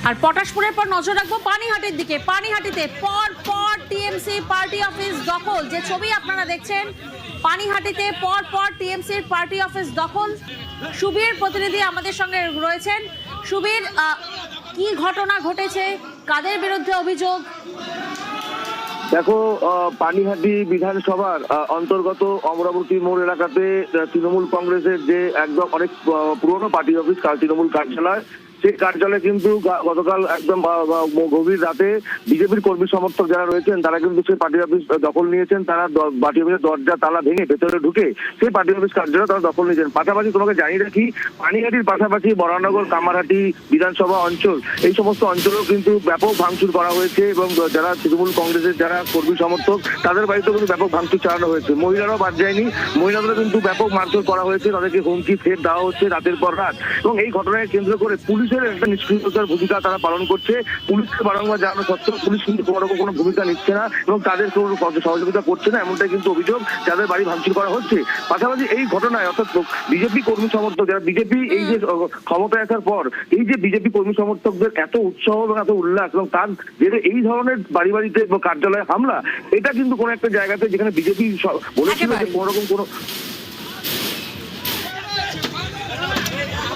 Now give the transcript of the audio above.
আর পটাশপুরের পর নজর রাখবো পানিহাটির দিকে। পানিহাটিতে পর পর টিএমসি পার্টি অফিস দখল, যে ছবি আপনারা দেখছেন, পানিহাটিতে পর পর টিএমসির পার্টি অফিস দখল। সুবীর প্রতিনিধি আমাদের সঙ্গে রয়েছেন। সুবীর, কি ঘটনা ঘটেছে, কাদের বিরুদ্ধে অভিযোগ? দেখো, পানিহাটি বিধানসভার অন্তর্গত অমরাবতী মোড় এলাকাতে তৃণমূল কংগ্রেসের যে একদম অনেক পুরনো পার্টি অফিস, তৃণমূল কার্যালয়, সেই কার্যালয়ে কিন্তু গতকাল একদম গভীর রাতে বিজেপির কর্মী সমর্থক যারা রয়েছেন তারা কিন্তু সেই পার্টি অফিস দখল নিয়েছেন। তারা পার্টি অফিসের দরজা তালা ভেঙে ভেতরে ঢুকে সেই পার্টি অফিস কার্যালয় তারা দখল নিয়েছেন। পাশাপাশি তোমাকে জানিয়ে রাখি, পানিহাটির পাশাপাশি বরানগর, কামারহাটি বিধানসভা অঞ্চল, এই সমস্ত অঞ্চলেও কিন্তু ব্যাপক ভাঙচুর করা হয়েছে এবং যারা তৃণমূল কংগ্রেসের যারা কর্মী সমর্থক তাদের বাড়িতেও কিন্তু ব্যাপক ভাঙচুর চালানো হয়েছে। মহিলারাও বাদ যায়নি, মহিলাদেরও কিন্তু ব্যাপক মারধর করা হয়েছে, তাদেরকে হুমকি ফের দেওয়া হচ্ছে রাতের পর রাত। এবং এই ঘটনাকে কেন্দ্র করে পুলিশের একটা নিষ্ক্রিয়তার ভূমিকা তারা পালন করছে। পুলিশকে বারংবার জানানো সত্ত্বেও পুলিশ কিন্তু কোনোরকম কোনো ভূমিকা নিচ্ছে না এবং তাদের কোনো সহযোগিতা করছে না, এমনটাই কিন্তু অভিযোগ, যাদের বাড়ি ভাঙচুর করা হচ্ছে। পাশাপাশি এই ঘটনায় অর্থাৎ বিজেপি কর্মী সমর্থক যারা, বিজেপি এই যে ক্ষমতায় আসার পর এই যে বিজেপি কর্মী সমর্থকদের এত উৎসাহ এবং এত উল্লাস এবং তার যেটা এই ধরনের বাড়ি বাড়িতে কার্যালয়ে হামলা, এটা কিন্তু কোনো একটা জায়গাতে যেখানে বিজেপি বলেছিল যে কোনোরকম কোনো